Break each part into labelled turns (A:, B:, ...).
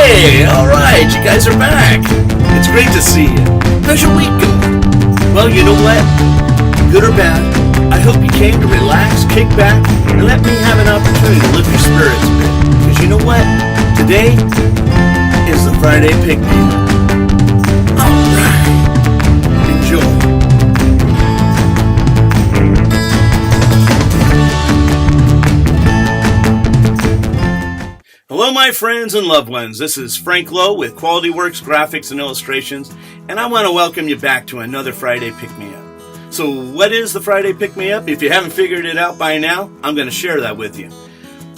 A: Hey, alright, you guys are back. It's great to see you. How's your week going? Well, you know what? Good or bad, I hope you came to relax, kick back, and let me have an opportunity to lift your spirits a bit. Because you know what? Today is the Friday Pick-Me-Up. Alright, enjoy. Hello, my friends and loved ones. This is Frank Lowe with Quality Works Graphics and Illustrations, and I want to welcome you back to another Friday Pick-Me-Up. So what is the Friday Pick-Me-Up? If you haven't figured it out by now, I'm going to share that with you.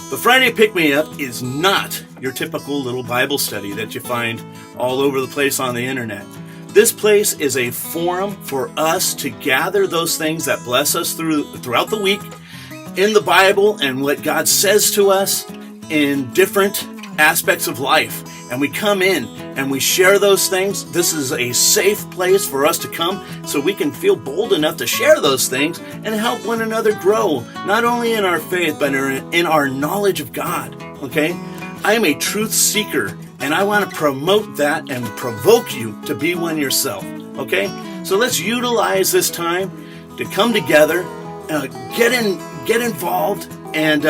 A: The Friday Pick-Me-Up is not your typical little Bible study that you find all over the place on the internet. This place is a forum for us to gather those things that bless us throughout the week in the Bible and what God says to us in different aspects of life, and we come in and we share those things. This is a safe place for us to come so we can feel bold enough to share those things and help one another grow, not only in our faith but in our knowledge of God. Okay, I am a truth seeker, and I want to promote that and provoke you to be one yourself. Okay, so let's utilize this time to come together, get involved, and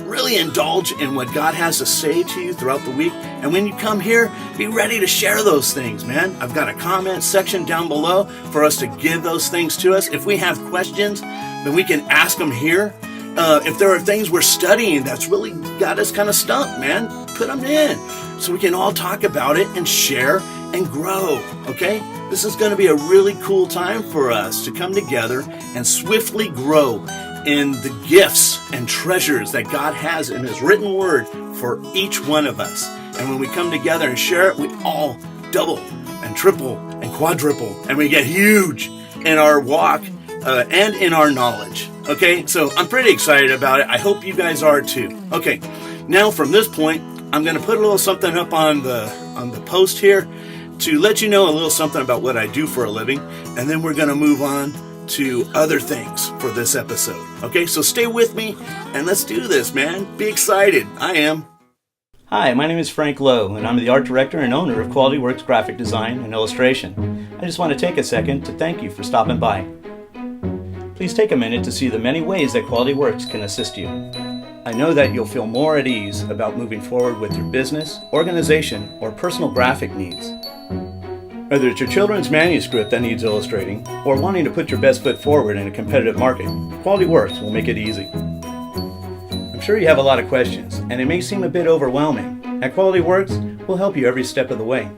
A: really indulge in what God has to say to you throughout the week. And when you come here, be ready to share those things, man. I've got a comment section down below for us to give those things to us. If we have questions, then we can ask them here. If there are things we're studying that's really got us kind of stumped, man, put them in so we can all talk about it and share and grow, okay? This is going to be a really cool time for us to come together and swiftly grow in the gifts and treasures that God has in His written word for each one of us. And when we come together and share it, we all double and triple and quadruple, and we get huge in our walk and in our knowledge. Okay, so I'm pretty excited about it. I hope you guys are too. Okay, now from this point, I'm going to put a little something up on the post here to let you know a little something about what I do for a living, and then we're going to move on to other things for this episode. Okay, so stay with me and let's do this, man. Be excited. I am.
B: Hi, my name is Frank Lowe, and I'm the art director and owner of Quality Works Graphic Design and Illustration. I just want to take a second to thank you for stopping by. Please take a minute to see the many ways that Quality Works can assist you. I know that you'll feel more at ease about moving forward with your business, organization, or personal graphic needs. Whether it's your children's manuscript that needs illustrating, or wanting to put your best foot forward in a competitive market, Quality Works will make it easy. I'm sure you have a lot of questions, and it may seem a bit overwhelming. At Quality Works, we'll help you every step of the way,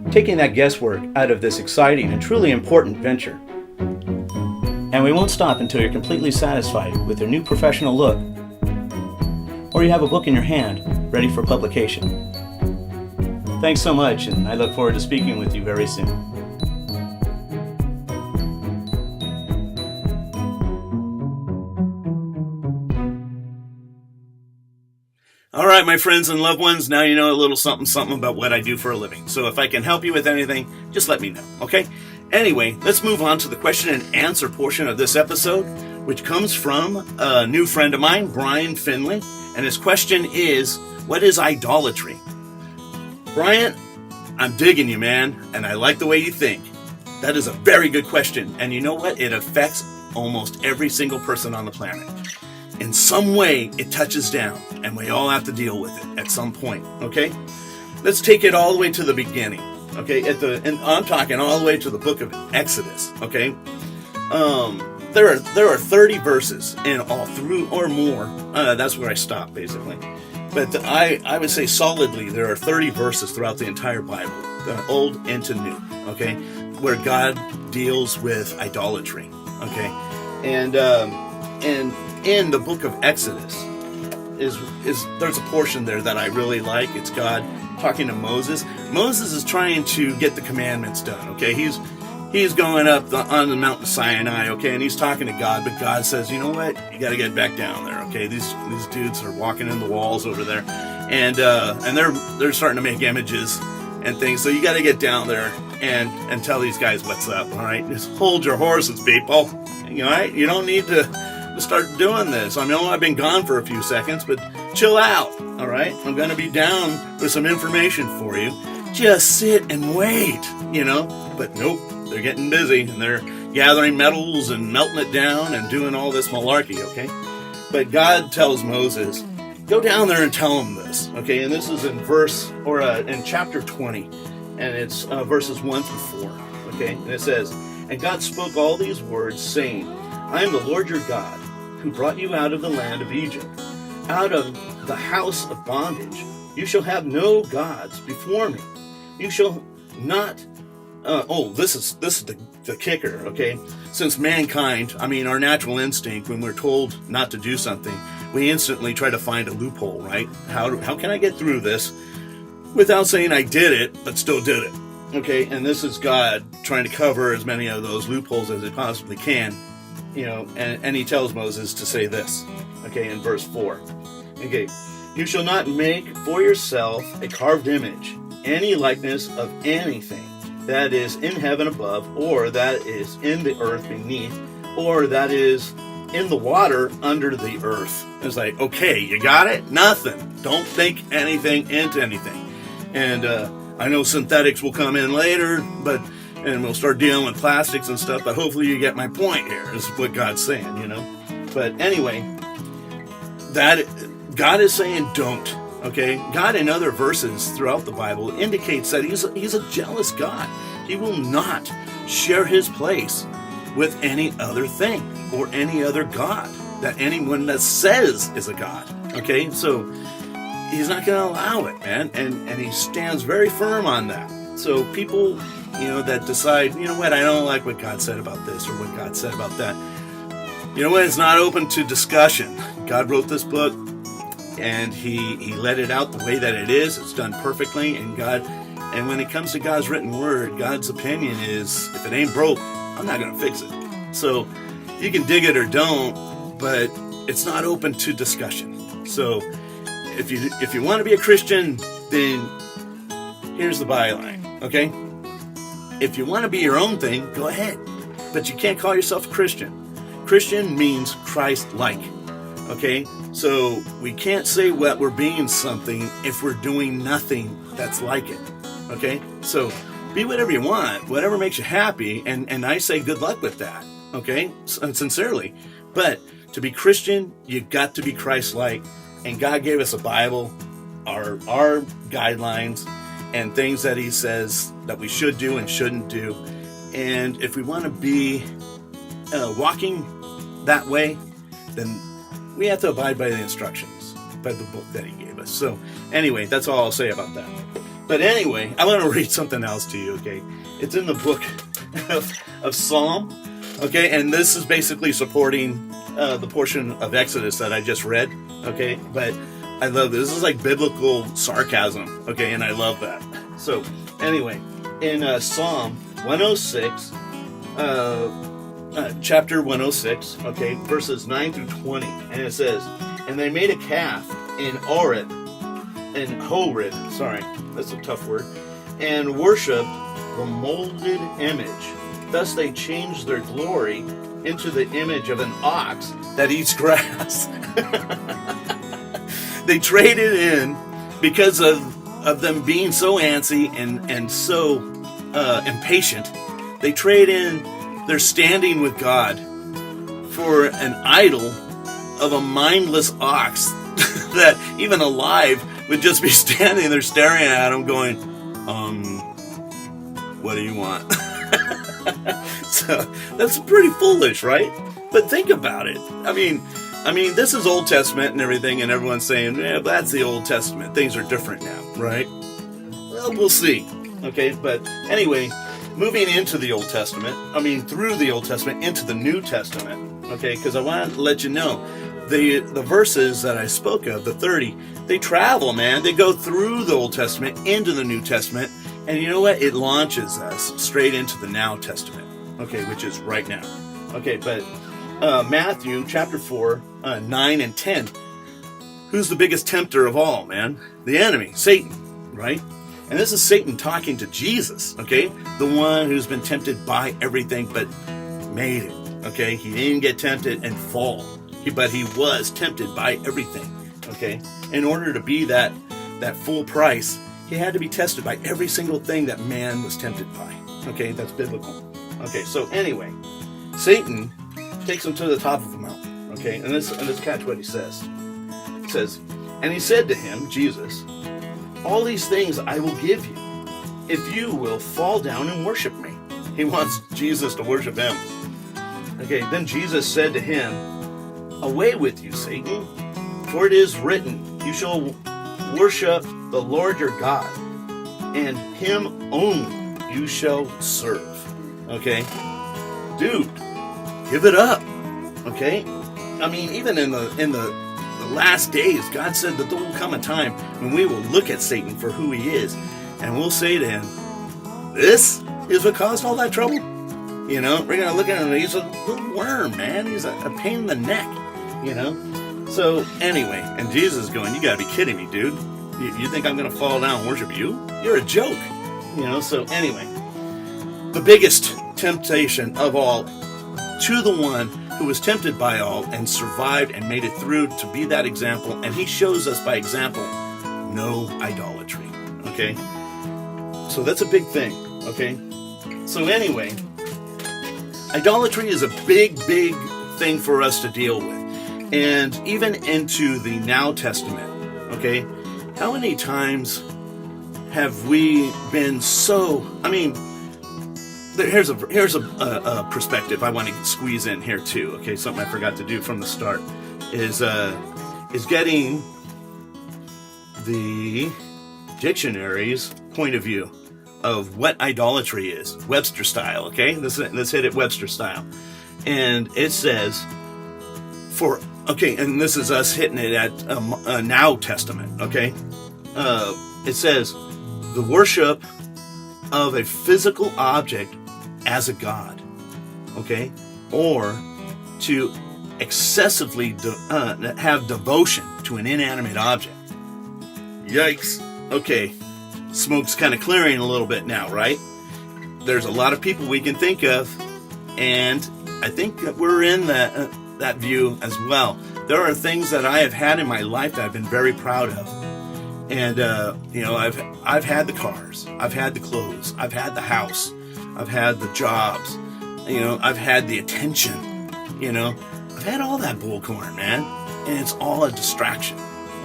B: taking that guesswork out of this exciting and truly important venture. And we won't stop until you're completely satisfied with your new professional look, or you have a book in your hand ready for publication. Thanks so much, and I look forward to speaking with you very soon.
A: All right, my friends and loved ones, now you know a little something about what I do for a living. So if I can help you with anything, just let me know, okay? Anyway, let's move on to the question and answer portion of this episode, which comes from a new friend of mine, Brian Finley, and his question is, what is idolatry? Brian, I'm digging you, man, and I like the way you think. That is a very good question, and you know what? It affects almost every single person on the planet. In some way, it touches down, and we all have to deal with it at some point, okay? Let's take it all the way to the beginning, okay? And I'm talking all the way to the book of Exodus, okay? There are 30 verses in all through or more. That's where I stop, basically. But I would say solidly there are 30 verses throughout the entire Bible, the Old into New, okay, where God deals with idolatry, okay, and in the book of Exodus is there's a portion there that I really like. It's God talking to Moses. Moses is trying to get the commandments done, okay. He's going up on the mountain Sinai, okay, and he's talking to God, but God says, you know what, you got to get back down there, okay. These dudes are walking in the walls over there, and they're starting to make images and things, so you got to get down there and tell these guys what's up, all right. Just hold your horses, people, all right. You don't need to start doing this. I know I've been gone for a few seconds, but chill out, all right? I'm going to be down with some information for you. Just sit and wait, But nope, they're getting busy, and they're gathering metals and melting it down and doing all this malarkey, okay? But God tells Moses, go down there and tell them this, okay? And this is in in chapter 20, and it's verses 1 through 4, okay? And it says, and God spoke all these words, saying, I am the Lord your God, who brought you out of the land of Egypt, out of the house of bondage. You shall have no gods before me. You shall not... this is the kicker, okay? Since mankind, our natural instinct, when we're told not to do something, we instantly try to find a loophole, right? How can I get through this without saying I did it, but still did it? Okay, and this is God trying to cover as many of those loopholes as he possibly can, and he tells Moses to say this, okay, in verse 4. Okay, you shall not make for yourself a carved image, any likeness of anything that is in heaven above, or that is in the earth beneath, or that is in the water under the earth. It's like, okay, you got it? Nothing. Don't think anything into anything. And I know synthetics will come in later, and we'll start dealing with plastics and stuff, but hopefully you get my point here, is what God's saying, But anyway, that God is saying don't. Okay, God in other verses throughout the Bible indicates that he's a jealous God. He will not share his place with any other thing or any other God that anyone that says is a God. Okay, so he's not going to allow it, man, and he stands very firm on that. So people, that decide, I don't like what God said about this or what God said about that. It's not open to discussion. God wrote this book. And he let it out the way that it is. It's done perfectly. And when it comes to God's written word, God's opinion is, if it ain't broke, I'm not going to fix it. So you can dig it or don't, but it's not open to discussion. So if you want to be a Christian, then here's the byline, okay? If you want to be your own thing, go ahead. But you can't call yourself a Christian. Christian means Christ-like, okay? So we can't say what we're being something if we're doing nothing that's like it, okay? So be whatever you want, whatever makes you happy, and I say good luck with that, okay? Sincerely. But to be Christian, you've got to be Christ-like, and God gave us a Bible, our guidelines, and things that he says that we should do and shouldn't do. And if we want to be walking that way, then we have to abide by the instructions, by the book that he gave us. So anyway, that's all I'll say about that. But anyway, I want to read something else to you, okay? It's in the book of Psalm, okay? And this is basically supporting the portion of Exodus that I just read, okay? But I love this. This is like biblical sarcasm, okay? And I love that. So anyway, in Psalm 106, chapter 106, okay, verses 9 through 20, and it says, and they made a calf in Horeb, sorry, that's a tough word, and worshipped the molded image. Thus they changed their glory into the image of an ox that eats grass. They traded in, because of them being so antsy and so impatient, they trade in their standing with God for an idol of a mindless ox that even alive would just be standing there staring at him going, what do you want? So that's pretty foolish, right? But think about it. I mean, this is Old Testament and everything, and everyone's saying, yeah, that's the Old Testament. Things are different now, right? Well, we'll see. Okay, but anyway, moving into the Old Testament, through the Old Testament into the New Testament, okay, because I want to let you know, the verses that I spoke of, the 30, they travel, man. They go through the Old Testament into the New Testament, and you know what? It launches us straight into the Now Testament, okay, which is right now. Okay, but Matthew chapter 4, 9 and 10, who's the biggest tempter of all, man? The enemy, Satan, right? And this is Satan talking to Jesus, okay? The one who's been tempted by everything but made it, okay? He didn't get tempted and fall, but he was tempted by everything, okay? in order to be that full price, he had to be tested by every single thing that man was tempted by. Okay, that's biblical. Okay, so anyway, Satan takes him to the top of the mountain. Okay, and let's catch what he says. It says, and he said to him, Jesus, all these things I will give you if you will fall down and worship me. He wants Jesus to worship him. Okay, then Jesus said to him, away with you, Satan, for it is written, you shall worship the Lord your God, and him only you shall serve. Okay? Dude, give it up. Okay? I mean, even in the last days, God said that there will come a time when we will look at Satan for who he is, and we'll say to him, this is what caused all that trouble? You know, we're going to look at him, he's a little worm, man. He's a pain in the neck, you know? So, anyway, and Jesus is going, you got to be kidding me, dude. You think I'm going to fall down and worship you? You're a joke. You know, so anyway, the biggest temptation of all, to the one who was tempted by all and survived and made it through to be that example, and he shows us by example, no idolatry. Okay? So that's a big thing. Okay? So anyway, idolatry is a big, big thing for us to deal with. And even into the Now Testament, okay? How many times have we been so, I mean, here's a perspective I want to squeeze in here too, okay? Something I forgot to do from the start is getting the dictionary's point of view of what idolatry is, Webster style, okay? Let's hit it Webster style. And it says, and this is us hitting it at a Now Testament, okay? It says, the worship of a physical object as a god, okay? Or to excessively have devotion to an inanimate object. Yikes. Okay, smoke's kind of clearing a little bit now, right? There's a lot of people we can think of, and I think that we're in that view as well. There are things that I have had in my life that I've been very proud of. And, I've had the cars, I've had the clothes, I've had the house, I've had the jobs, I've had the attention, I've had all that bullcorn, man. And it's all a distraction,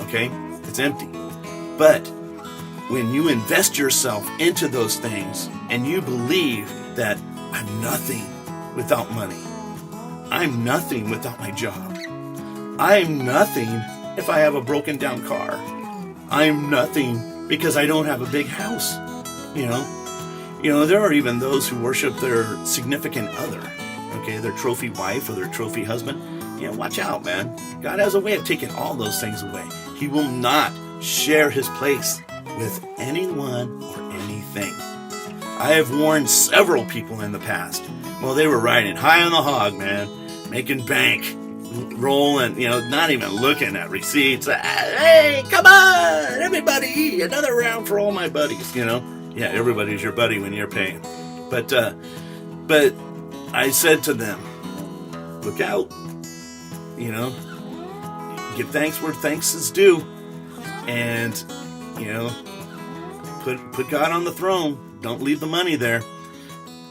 A: okay? It's empty. But when you invest yourself into those things and you believe that I'm nothing without money, I'm nothing without my job, I'm nothing if I have a broken down car, I'm nothing because I don't have a big house, there are even those who worship their significant other, okay, their trophy wife or their trophy husband. Watch out, man. God has a way of taking all those things away. He will not share his place with anyone or anything. I have warned several people in the past. Well, they were riding high on the hog, man, making bank, rolling, not even looking at receipts. Hey, come on, everybody, another round for all my buddies, Yeah, everybody's your buddy when you're paying. But I said to them, look out, give thanks where thanks is due. And, put God on the throne. Don't leave the money there.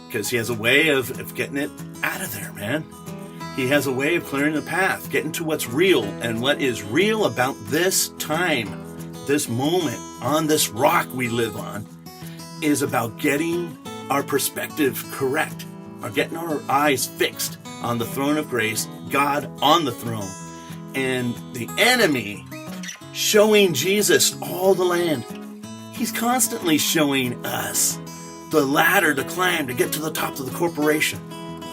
A: Because he has a way of getting it out of there, man. He has a way of clearing the path, getting to what's real. And what is real about this time, this moment, on this rock we live on, is about getting our perspective correct, or getting our eyes fixed on the throne of grace, God on the throne, and the enemy showing Jesus all the land. He's constantly showing us the ladder to climb to get to the top of the corporation,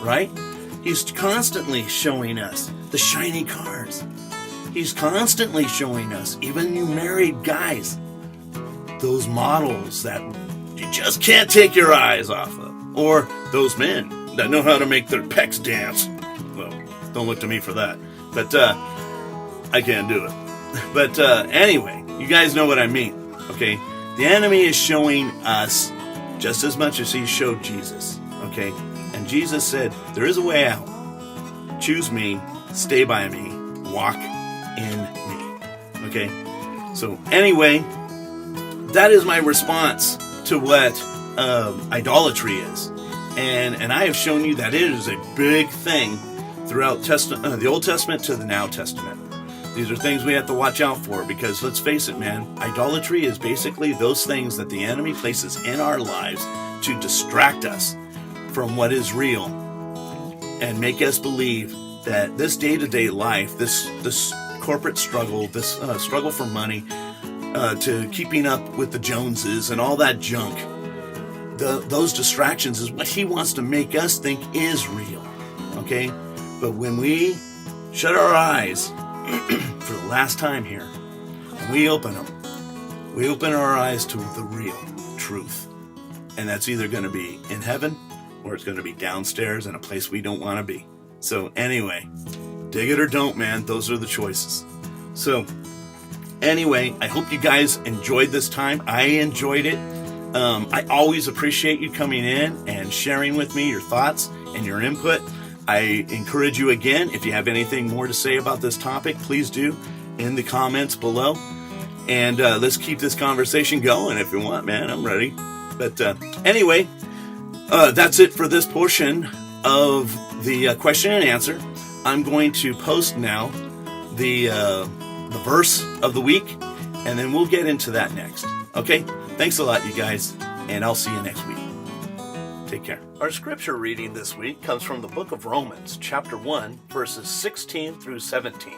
A: right? He's constantly showing us the shiny cars. He's constantly showing us, even you married guys, those models that you just can't take your eyes off of. Or those men that know how to make their pecs dance. Well, don't look to me for that. But I can't do it. But anyway, you guys know what I mean, okay? The enemy is showing us just as much as he showed Jesus, okay? And Jesus said, there is a way out. Choose me, stay by me, walk in me, okay? So anyway, that is my response to what idolatry is. And I have shown you that it is a big thing throughout the Old Testament to the Now Testament. These are things we have to watch out for because, let's face it, man, idolatry is basically those things that the enemy places in our lives to distract us from what is real and make us believe that this day-to-day life, this corporate struggle, this struggle for money, to keeping up with the Joneses and all that junk, those distractions is what he wants to make us think is real, okay? But when we shut our eyes for the last time here, and we open our eyes to the real truth. And that's either going to be in heaven or it's going to be downstairs in a place we don't want to be. So anyway, dig it or don't, man. Those are the choices. So anyway, I hope you guys enjoyed this time. I enjoyed it. I always appreciate you coming in and sharing with me your thoughts and your input. I encourage you again, if you have anything more to say about this topic, please do in the comments below. And let's keep this conversation going if you want, man. I'm ready. But anyway, that's it for this portion of the question and answer. I'm going to post now the verse of the week, and then we'll get into that next. Okay? Thanks a lot, you guys, and I'll see you next week. Take care. Our scripture reading this week comes from the book of Romans, chapter 1, verses 16 through 17.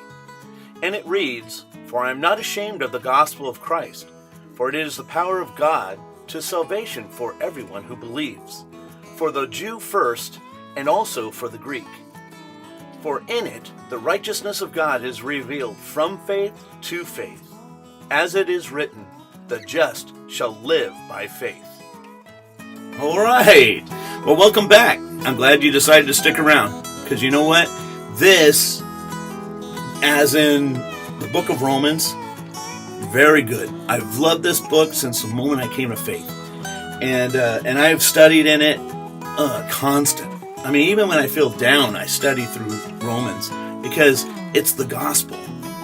A: And it reads, "For I am not ashamed of the gospel of Christ, for it is the power of God to salvation for everyone who believes, for the Jew first, and also for the Greek. For in it the righteousness of God is revealed from faith to faith. As it is written, the just shall live by faith." All right. Well, welcome back. I'm glad you decided to stick around, because you know what? This, as in the book of Romans, very good. I've loved this book since the moment I came to faith. And I've studied in it constant. I mean, even when I feel down, I study through Romans because it's the gospel,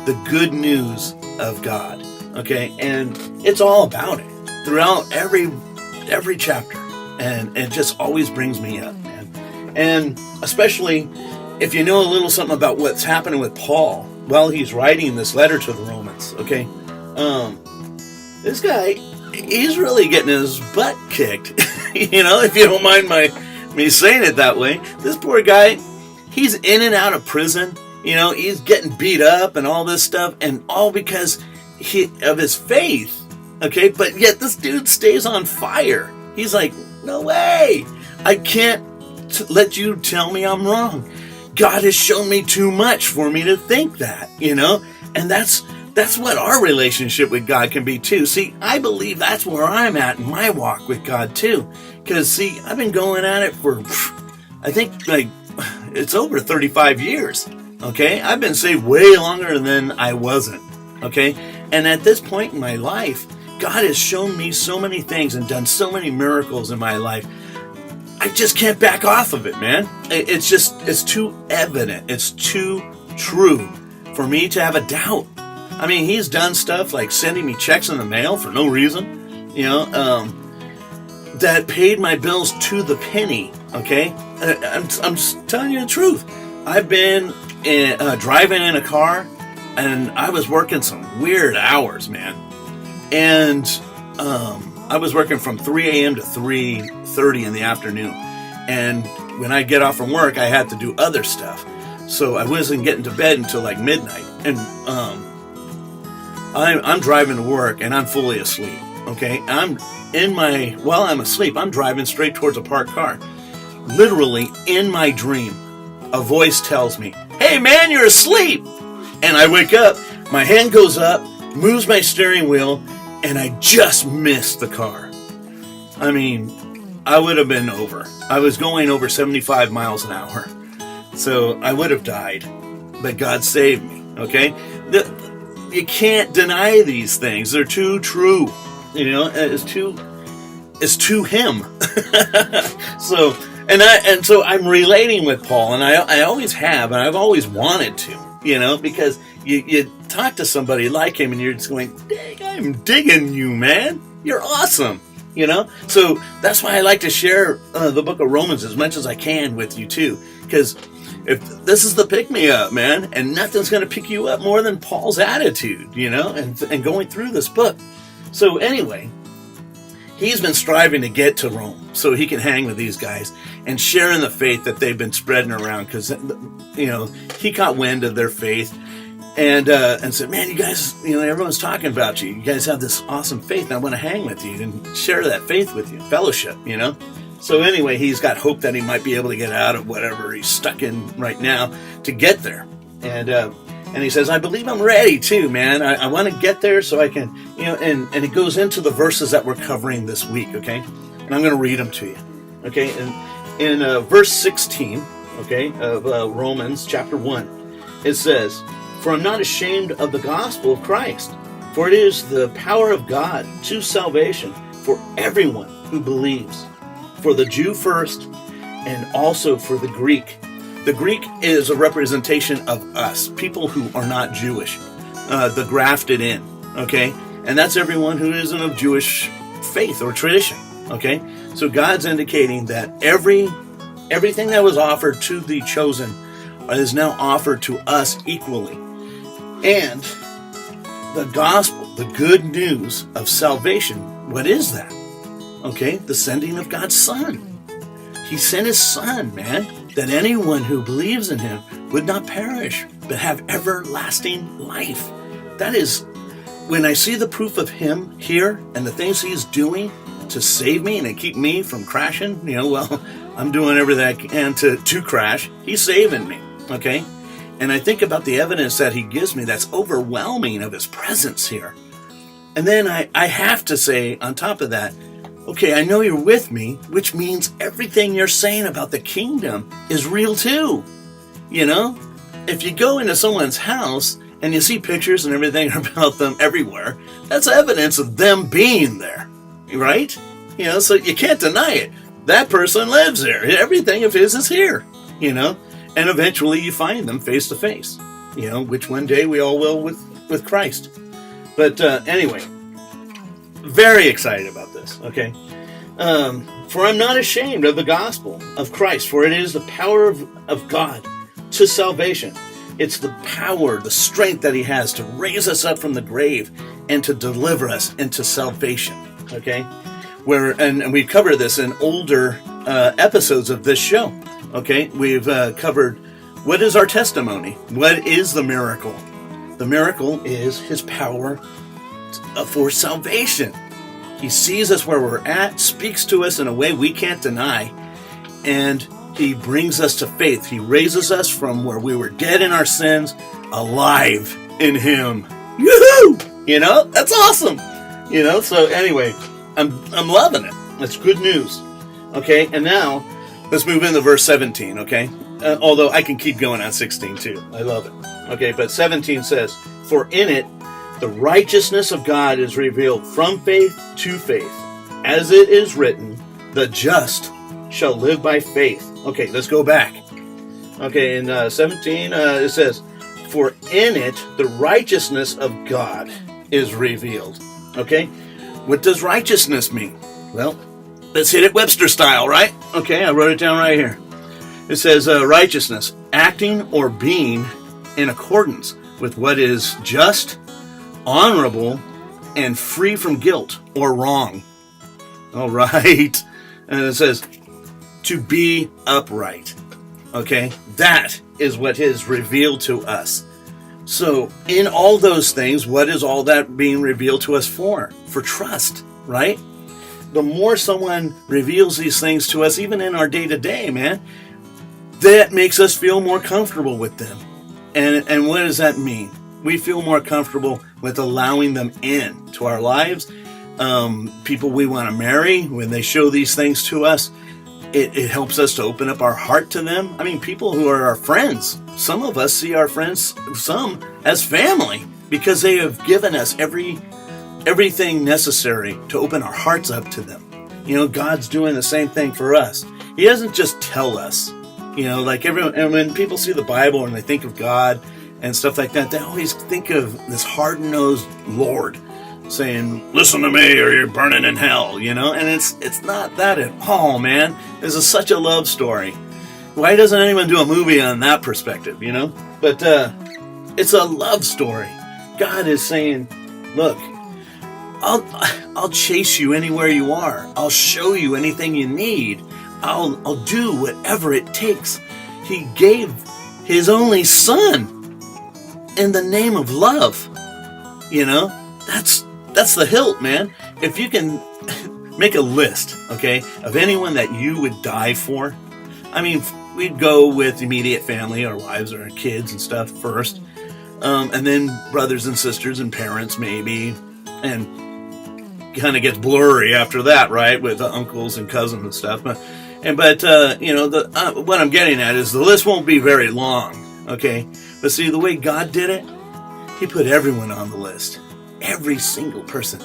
A: the good news of God. Okay? And it's all about it throughout every chapter. And it just always brings me up, man. And especially if you know a little something about what's happening with Paul while he's writing this letter to the Romans, okay? This guy, he's really getting his butt kicked. You know, if you don't mind me saying it that way. This poor guy, he's in and out of prison. You know, he's getting beat up and all this stuff, and all because of his faith, okay? But yet this dude stays on fire. He's like, no way! I can't let you tell me I'm wrong. God has shown me too much for me to think that, you know? And that's what our relationship with God can be too. See, I believe that's where I'm at in my walk with God too. Because, see, I've been going at it for, I think, like, it's over 35 years, okay? I've been saved way longer than I wasn't, okay? And at this point in my life, God has shown me so many things and done so many miracles in my life. I just can't back off of it, man. It's too evident. It's too true for me to have a doubt. I mean, he's done stuff like sending me checks in the mail for no reason, you know, that paid my bills to the penny, okay? I'm just telling you the truth. I've been driving in a car, and I was working some weird hours, man. And I was working from 3 a.m. to 3:30 in the afternoon. And when I get off from work, I had to do other stuff. So I wasn't getting to bed until like midnight. And I'm driving to work, and I'm fully asleep, okay? While I'm asleep, I'm driving straight towards a parked car. Literally, in my dream, a voice tells me, "Hey, man, you're asleep!" And I wake up, my hand goes up, moves my steering wheel, and I just missed the car. I mean, I would have been over. I was going over 75 miles an hour. So I would have died. But God saved me, okay? You can't deny these things. They're too true. You know, it's too him. So I'm relating with Paul, and I always have, and I've always wanted to, you know, because you talk to somebody like him and you're just going, dang, I'm digging you, man. You're awesome. So that's why I like to share the book of Romans as much as I can with you too, because if this is the pick-me-up, man, and nothing's going to pick you up more than Paul's attitude, and going through this book. So anyway, he's been striving to get to Rome so he can hang with these guys and share in the faith that they've been spreading around, because he caught wind of their faith and said, man, you guys, everyone's talking about you. You guys have this awesome faith, and I want to hang with you and share that faith with you, fellowship, So anyway, he's got hope that he might be able to get out of whatever he's stuck in right now to get there. And he says, I believe I'm ready too, man. I want to get there so I can, and it goes into the verses that we're covering this week, okay? And I'm going to read them to you, okay? And in verse 16, okay, of Romans chapter 1, it says, for I'm not ashamed of the gospel of Christ, for it is the power of God to salvation for everyone who believes, for the Jew first, and also for the Greek. The Greek is a representation of us, people who are not Jewish, the grafted in, okay? And that's everyone who isn't of Jewish faith or tradition, okay? So God's indicating that everything that was offered to the chosen is now offered to us equally. And the gospel, the good news of salvation, what is that? Okay, the sending of God's Son. He sent His Son, man, that anyone who believes in Him would not perish, but have everlasting life. That is, when I see the proof of Him here and the things He's doing to save me and to keep me from crashing, I'm doing everything I can to crash. He's saving me, okay? And I think about the evidence that He gives me that's overwhelming of His presence here. And then I have to say, on top of that, okay, I know you're with me, which means everything you're saying about the kingdom is real too. If you go into someone's house and you see pictures and everything about them everywhere, that's evidence of them being there, right? So you can't deny it. That person lives there. Everything of his is here, and eventually you find them face to face, which one day we all will with Christ. But anyway, very excited about this, okay? For I'm not ashamed of the gospel of Christ, for it is the power of God to salvation. It's the power, the strength that He has to raise us up from the grave and to deliver us into salvation, okay? And we covered this in older episodes of this show, okay? We've covered what is our testimony? What is the miracle? The miracle is His power for salvation. He sees us where we're at, speaks to us in a way we can't deny, and He brings us to faith. He raises us from where we were dead in our sins, alive in Him. Yoo-hoo! That's awesome. So anyway, I'm loving it. That's good news. Okay, and now let's move into verse 17, okay? Although I can keep going on 16 too. I love it. Okay, but 17 says, for in it the righteousness of God is revealed from faith to faith. As it is written, the just shall live by faith. Okay, let's go back. Okay, in 17 it says, for in it the righteousness of God is revealed. Okay, what does righteousness mean? Well, let's hit it Webster style, right? Okay, I wrote it down right here. It says righteousness, acting or being in accordance with what is just, honorable, and free from guilt or wrong. All right. And it says to be upright. Okay, that is what is revealed to us. So in all those things, what is all that being revealed to us for? For trust, right? The more someone reveals these things to us, even in our day-to-day, man, that makes us feel more comfortable with them. And what does that mean? We feel more comfortable with allowing them in to our lives. People we want to marry, when they show these things to us, it helps us to open up our heart to them. I mean, people who are our friends. Some of us see our friends, some as family, because they have given us everything necessary to open our hearts up to them. God's doing the same thing for us. He doesn't just tell us. Like everyone, and when people see the Bible and they think of God, and stuff like that, they always think of this hard-nosed Lord saying, listen to me or you're burning in hell, and it's not that at all, man. This is such a love story. Why doesn't anyone do a movie on that perspective, But it's a love story. God is saying, look, I'll chase you anywhere you are. I'll show you anything you need. I'll do whatever it takes. He gave his only son in the name of love. That's the hilt, man. If you can make a list, okay, of anyone that you would die for. I mean, we'd go with immediate family, our wives or our kids and stuff first. And then brothers and sisters and parents maybe. And kind of gets blurry after that, right? With the uncles and cousins and stuff. But what I'm getting at is the list won't be very long, okay? But see, the way God did it, he put everyone on the list. Every single person.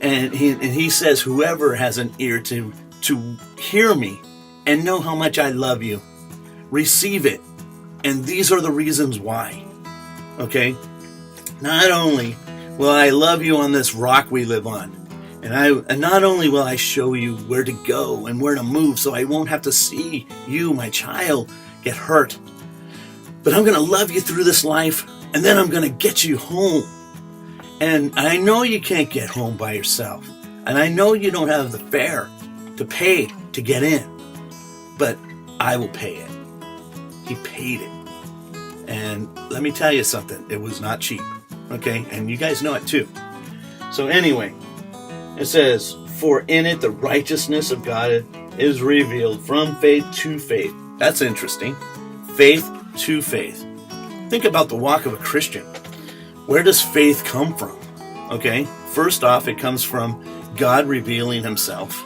A: And he says, whoever has an ear to hear me and know how much I love you, receive it. And these are the reasons why. Okay? Not only will I love you on this rock we live on, and not only will I show you where to go and where to move so I won't have to see you, my child, get hurt, but I'm going to love you through this life, and then I'm going to get you home. And I know you can't get home by yourself, and I know you don't have the fare to pay to get in, but I will pay it. He paid it. And let me tell you something, it was not cheap, okay? And you guys know it too. So anyway, it says, for in it the righteousness of God is revealed from faith to faith. That's interesting. Faith to faith. Think about the walk of a Christian. Where does faith come from? Okay, first off, it comes from God revealing himself.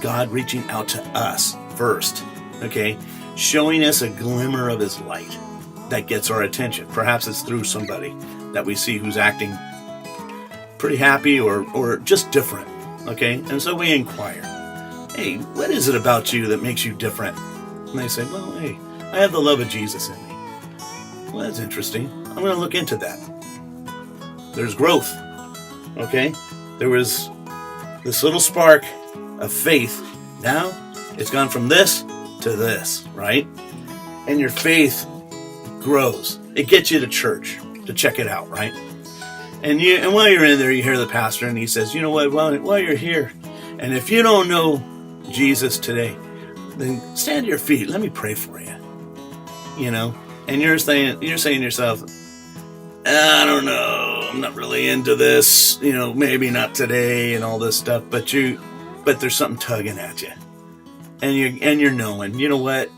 A: God reaching out to us first. Okay, showing us a glimmer of his light that gets our attention. Perhaps it's through somebody that we see who's acting pretty happy or just different. Okay, and so we inquire, hey, what is it about you that makes you different? And they say, well, hey, I have the love of Jesus in me. Well, that's interesting. I'm going to look into that. There's growth. Okay, there was this little spark of faith. Now it's gone from this to this, right? And your faith grows. It gets you to church to check it out, right? And while you're in there, you hear the pastor, and he says, you know what? While you're here, and if you don't know Jesus today, then stand to your feet. Let me pray for you. And you're saying to yourself, I don't know. I'm not really into this. Maybe not today, and all this stuff. But there's something tugging at you, and you're knowing. You know what?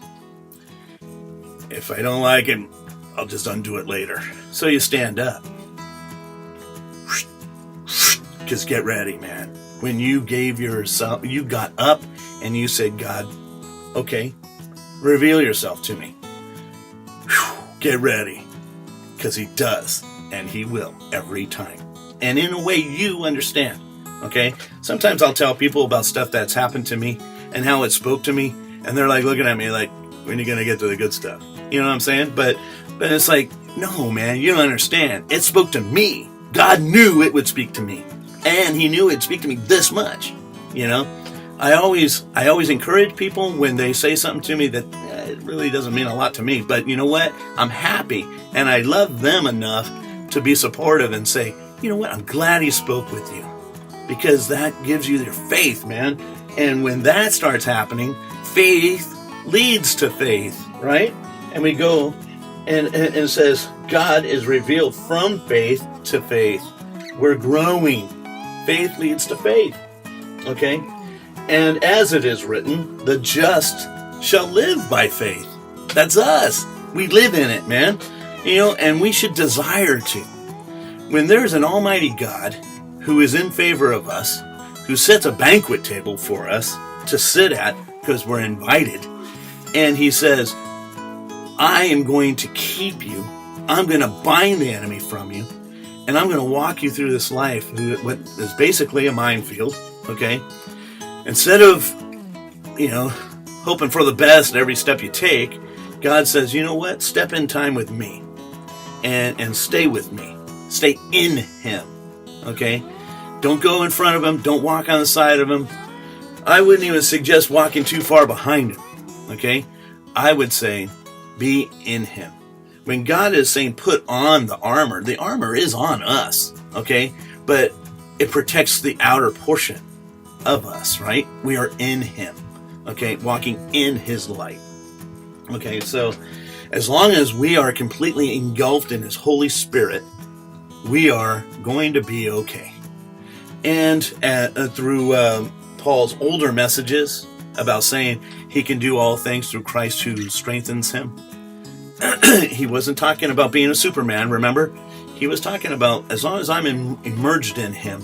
A: If I don't like it, I'll just undo it later. So you stand up. Just get ready, man. When you gave yourself, you got up and you said, God, okay, reveal yourself to me. Get ready. Because he does, and he will every time. And in a way you understand, okay? Sometimes I'll tell people about stuff that's happened to me and how it spoke to me, and they're like looking at me like, when are you going to get to the good stuff? You know what I'm saying? But it's like, no, man, you don't understand. It spoke to me. God knew it would speak to me. And he knew it'd speak to me this much. I always encourage people when they say something to me that it really doesn't mean a lot to me. But you know what? I'm happy. And I love them enough to be supportive and say, you know what? I'm glad he spoke with you. Because that gives you your faith, man. And when that starts happening, faith leads to faith, right? And we go and it says, God is revealed from faith to faith. We're growing. Faith leads to faith. Okay? And as it is written, the just shall live by faith. That's us. We live in it, man. And we should desire to. When there's an almighty God who is in favor of us, who sets a banquet table for us to sit at because we're invited, and he says, I am going to keep you. I'm going to bind the enemy from you. And I'm going to walk you through this life, what is basically a minefield, okay? Instead of, hoping for the best every step you take, God says, you know what? Step in time with me. and stay with me. Stay in him. Okay? Don't go in front of him. Don't walk on the side of him. I wouldn't even suggest walking too far behind him. Okay? I would say be in him. When God is saying put on the armor is on us. Okay? But it protects the outer portion of us, right? We are in him. Okay? Walking in his light. Okay? So as long as we are completely engulfed in his Holy Spirit, we are going to be okay. And through Paul's older messages about saying he can do all things through Christ who strengthens him, he wasn't talking about being a Superman, remember? He was talking about as long as I'm immersed in him,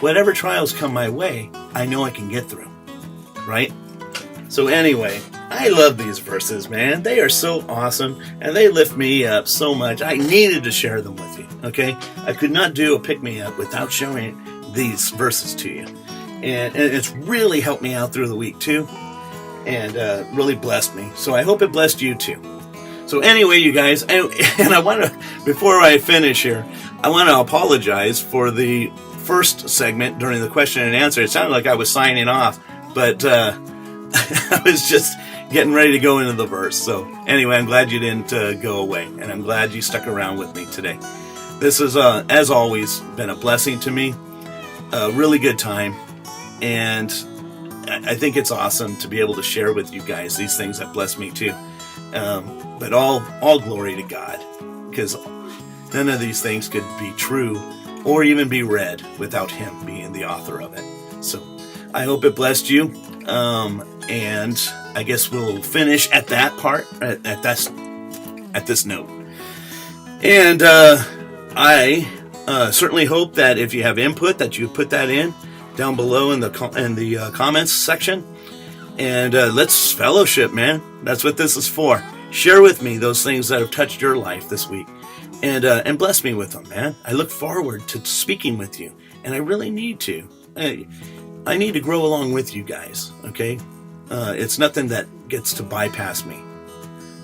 A: whatever trials come my way, I know I can get through, right? So anyway, I love these verses, man. They are so awesome, and they lift me up so much. I needed to share them with you, okay? I could not do a pick-me-up without showing these verses to you. And it's really helped me out through the week, too, and really blessed me. So I hope it blessed you, too. So anyway, you guys, and I want to, before I finish here, I want to apologize for the first segment during the question and answer. It sounded like I was signing off, but I was just getting ready to go into the verse. So anyway, I'm glad you didn't go away, and I'm glad you stuck around with me today. This has, as always, been a blessing to me, a really good time, and I think it's awesome to be able to share with you guys these things that bless me too. But all glory to God, because none of these things could be true or even be read without him being the author of it. So I hope it blessed you. And I guess we'll finish at that part, at this note. And I certainly hope that if you have input, that you put that in down below in the comments section. And let's fellowship, man. That's what this is for. Share with me those things that have touched your life this week, and bless me with them, man. I look forward to speaking with you, and I really need to. I need to grow along with you guys, okay? It's nothing that gets to bypass me.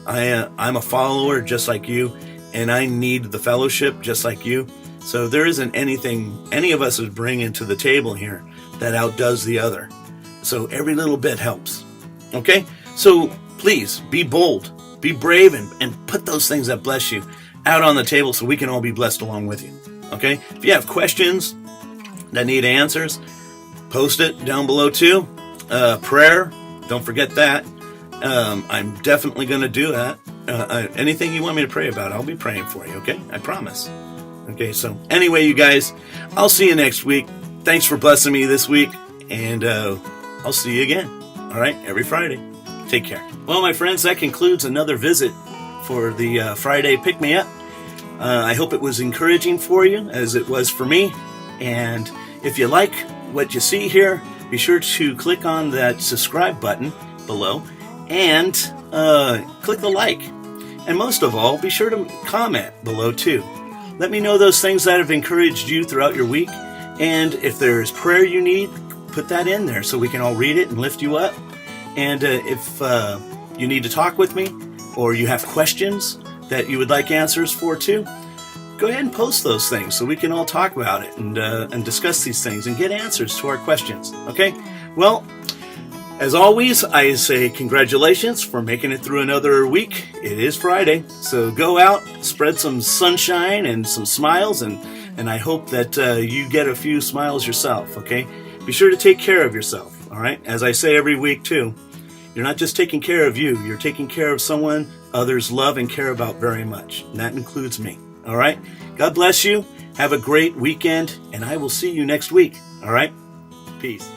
A: I'm a follower just like you, and I need the fellowship just like you. So there isn't anything any of us is bringing to the table here that outdoes the other. So every little bit helps, okay? So please be bold, be brave, and put those things that bless you out on the table so we can all be blessed along with you, okay? If you have questions that need answers, post it down below too. Prayer, don't forget that. I'm definitely going to do that. Anything you want me to pray about, I'll be praying for you, okay? I promise. Okay, so anyway, you guys, I'll see you next week. Thanks for blessing me this week, and I'll see you again, all right, every Friday. Take care. Well, my friends, that concludes another visit for the Friday Pick-Me-Up. I hope it was encouraging for you, as it was for me. And if you like what you see here, be sure to click on that subscribe button below and click the like. And most of all, be sure to comment below too. Let me know those things that have encouraged you throughout your week. And if there's prayer you need, put that in there so we can all read it and lift you up. And if you need to talk with me, or you have questions that you would like answers for too, go ahead and post those things so we can all talk about it and discuss these things and get answers to our questions. Okay? Well, as always, I say congratulations for making it through another week. It is Friday, so go out, spread some sunshine and some smiles, and I hope that you get a few smiles yourself, okay? Be sure to take care of yourself, all right? As I say every week too, you're not just taking care of you, you're taking care of someone others love and care about very much, and that includes me, all right? God bless you, have a great weekend, and I will see you next week, all right? Peace.